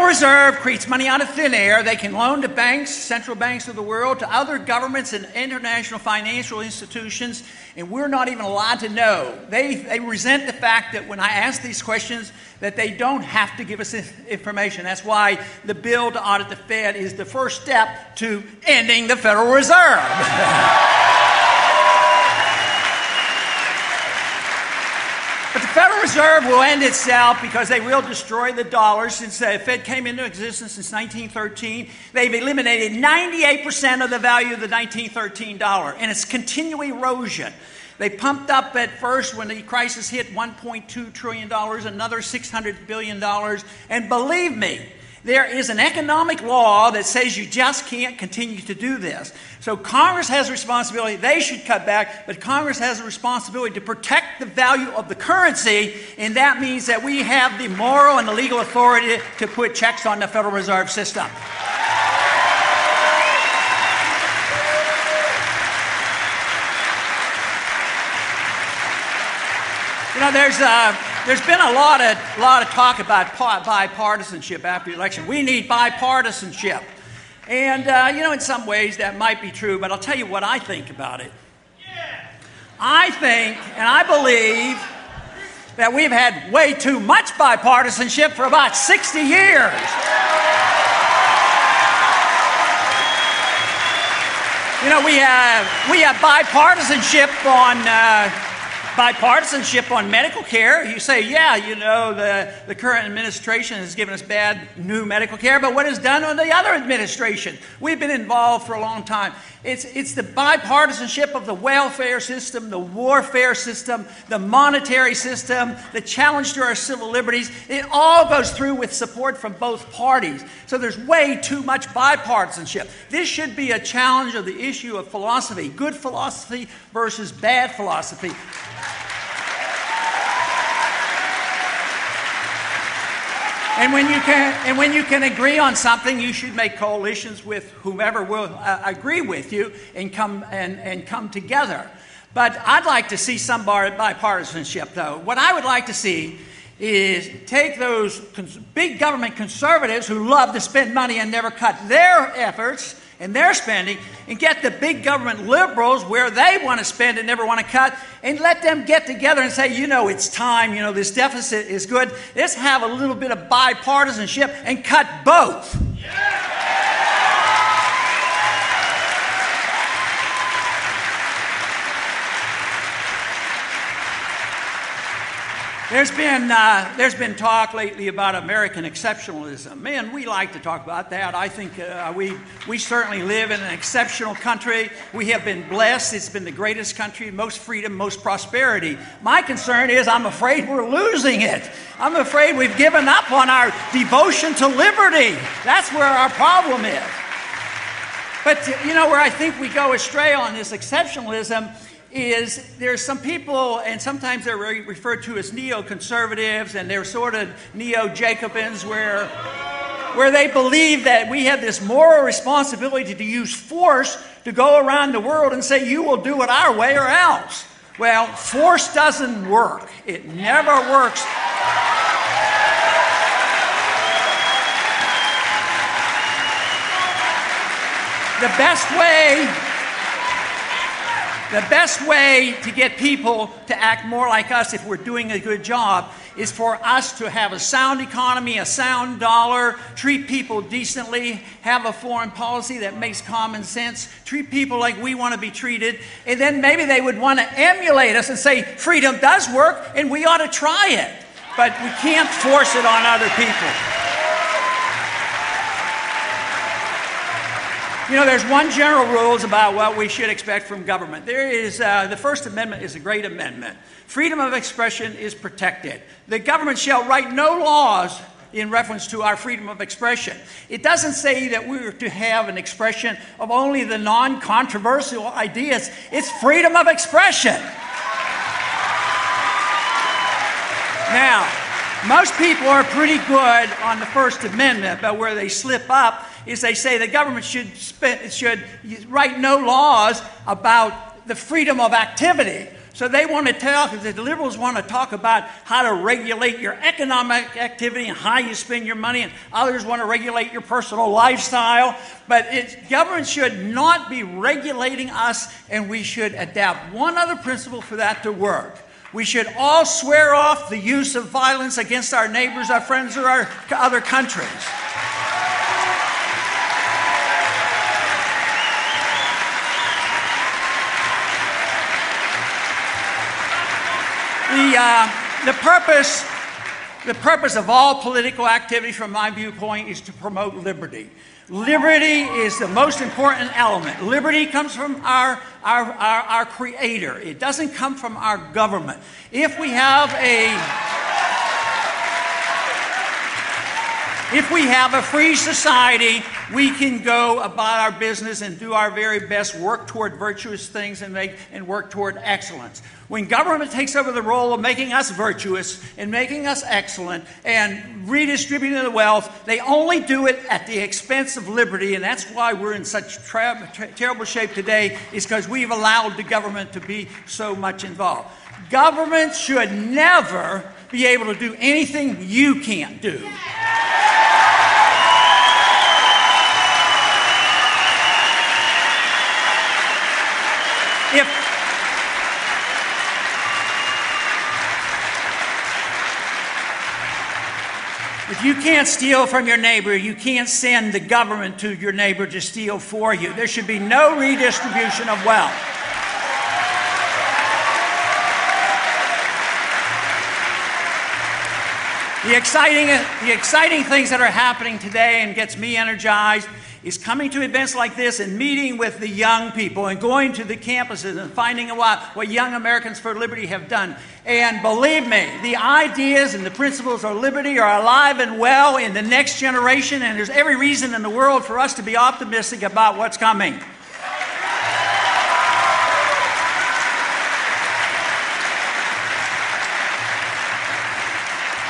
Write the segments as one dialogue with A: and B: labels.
A: Reserve creates money out of thin air. They can loan to banks, central banks of the world, to other governments and international financial institutions, and we're not even allowed to know. They resent the fact that when I ask these questions that they don't have to give us information. That's why the bill to audit the Fed is the first step to ending the Federal Reserve. But the Federal Reserve will end itself because they will destroy the dollar. Since the Fed came into existence since 1913, they've eliminated 98% of the value of the 1913 dollar, and it's continual erosion. They pumped up at first when the crisis hit $1.2 trillion, another $600 billion, and believe me, there is an economic law that says you just can't continue to do this. So Congress has a responsibility. They should cut back, but Congress has a responsibility to protect the value of the currency, and that means that we have the moral and the legal authority to put checks on the Federal Reserve System. You know, there's been a lot of talk about bipartisanship after the election. We need bipartisanship. And, you know, in some ways that might be true, but I'll tell you what I think about it. I think and I believe that we've had way too much bipartisanship for about 60 years. You know, we have bipartisanship on medical care. You say, yeah, you know, the current administration has given us bad new medical care, but what is done on the other administration? We've been involved for a long time. It's the bipartisanship of the welfare system, the warfare system, the monetary system, the challenge to our civil liberties. It all goes through with support from both parties. So there's way too much bipartisanship. This should be a challenge of the issue of philosophy, good philosophy versus bad philosophy. And when you can agree on something, you should make coalitions with whomever will agree with you and come together. But I'd like to see some bipartisanship, though. What I would like to see is take those big government conservatives who love to spend money and never cut their efforts and their spending, and get the big government liberals where they want to spend and never want to cut, and let them get together and say, you know, it's time, you know, this deficit is good. Let's have a little bit of bipartisanship and cut both. There's been talk lately about American exceptionalism. Man, we like to talk about that. I think we certainly live in an exceptional country. We have been blessed. It's been the greatest country, most freedom, most prosperity. My concern is I'm afraid we're losing it. I'm afraid we've given up on our devotion to liberty. That's where our problem is. But, you know, where I think we go astray on this exceptionalism is there's some people, and sometimes they're referred to as neoconservatives, and they're sort of neo-Jacobins, where they believe that we have this moral responsibility to use force to go around the world and say, you will do it our way or else. Well, force doesn't work. It never works. The best way to get people to act more like us if we're doing a good job is for us to have a sound economy, a sound dollar, treat people decently, have a foreign policy that makes common sense, treat people like we want to be treated, and then maybe they would want to emulate us and say, freedom does work and we ought to try it. But we can't force it on other people. You know, there's one general rules about what we should expect from government. There is, the First Amendment is a great amendment. Freedom of expression is protected. The government shall write no laws in reference to our freedom of expression. It doesn't say that we're to have an expression of only the non-controversial ideas. It's freedom of expression. Now, most people are pretty good on the First Amendment, but where they slip up is they say the government should write no laws about the freedom of activity. So they want to the liberals want to talk about how to regulate your economic activity and how you spend your money, and others want to regulate your personal lifestyle. But government should not be regulating us, and we should adapt one other principle for that to work. We should all swear off the use of violence against our neighbors, our friends, or our other countries. The purpose of all political activity, from my viewpoint, is to promote liberty. Liberty is the most important element. Liberty comes from our Creator. It doesn't come from our government. If we have a free society, we can go about our business and do our very best, work toward virtuous things and work toward excellence. When government takes over the role of making us virtuous and making us excellent and redistributing the wealth, they only do it at the expense of liberty, and that's why we're in such terrible shape today, is because we've allowed the government to be so much involved. Government should never be able to do anything you can't do. If you can't steal from your neighbor, you can't send the government to your neighbor to steal for you. There should be no redistribution of wealth. The exciting things that are happening today and gets me energized is coming to events like this and meeting with the young people and going to the campuses and finding out what Young Americans for Liberty have done. And believe me, the ideas and the principles of liberty are alive and well in the next generation, and there's every reason in the world for us to be optimistic about what's coming.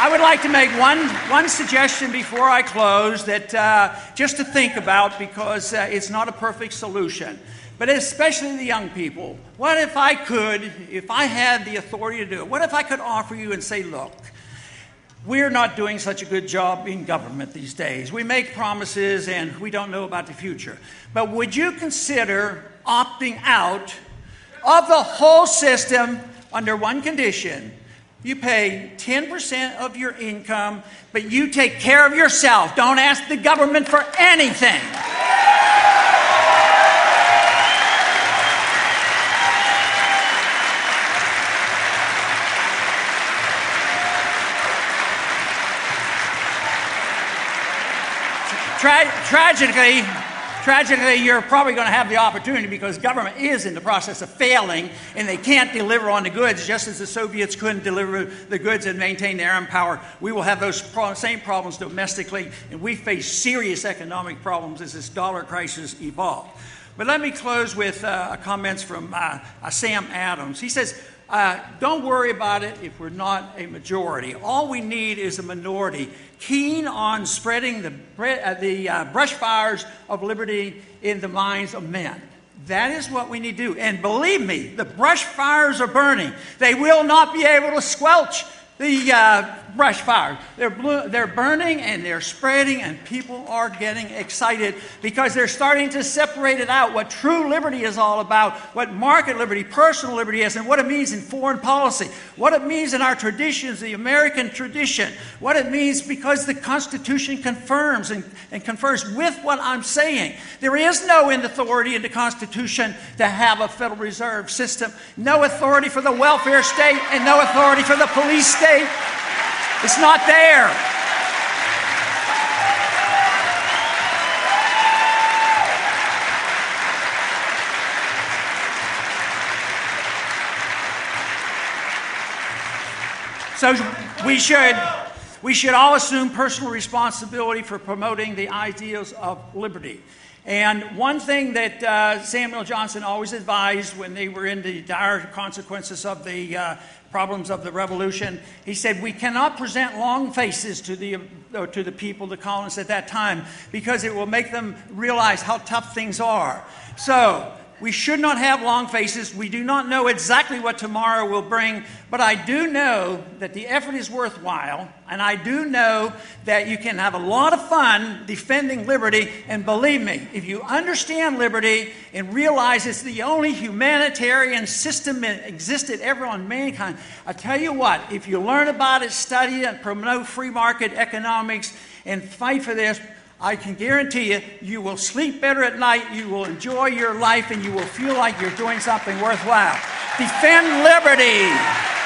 A: I would like to make one suggestion before I close, that just to think about, because it's not a perfect solution, but especially the young people. What if I had the authority to do it, what if I could offer you and say, look, we're not doing such a good job in government these days. We make promises and we don't know about the future. But would you consider opting out of the whole system under one condition? You pay 10% of your income, but you take care of yourself. Don't ask the government for anything. Tragically, you're probably going to have the opportunity, because government is in the process of failing and they can't deliver on the goods, just as the Soviets couldn't deliver the goods and maintain their own power. We will have those same problems domestically, and we face serious economic problems as this dollar crisis evolves. But let me close with comments from Sam Adams. He says, don't worry about it if we're not a majority. All we need is a minority keen on spreading the brush fires of liberty in the minds of men. That is what we need to do. And believe me, the brush fires are burning. They will not be able to squelch the brush fire. They're burning and they're spreading, and people are getting excited because they're starting to separate it out, what true liberty is all about, what market liberty, personal liberty is, and what it means in foreign policy, what it means in our traditions, the American tradition, what it means because the Constitution confirms and confers with what I'm saying. There is no authority in the Constitution to have a Federal Reserve System, no authority for the welfare state, and no authority for the police state. It's not there. So we should all assume personal responsibility for promoting the ideals of liberty. And one thing that Samuel Johnson always advised when they were in the dire consequences of the problems of the revolution, he said, we cannot present long faces to the people, the colonists at that time, because it will make them realize how tough things are. So We should not have long faces. We do not know exactly what tomorrow will bring, but I do know that the effort is worthwhile, and I do know that you can have a lot of fun defending liberty, and believe me, if you understand liberty and realize it's the only humanitarian system that existed ever on mankind, I tell you what, if you learn about it, study it, promote free market economics, and fight for this, I can guarantee you, you will sleep better at night, you will enjoy your life, and you will feel like you're doing something worthwhile. Defend liberty.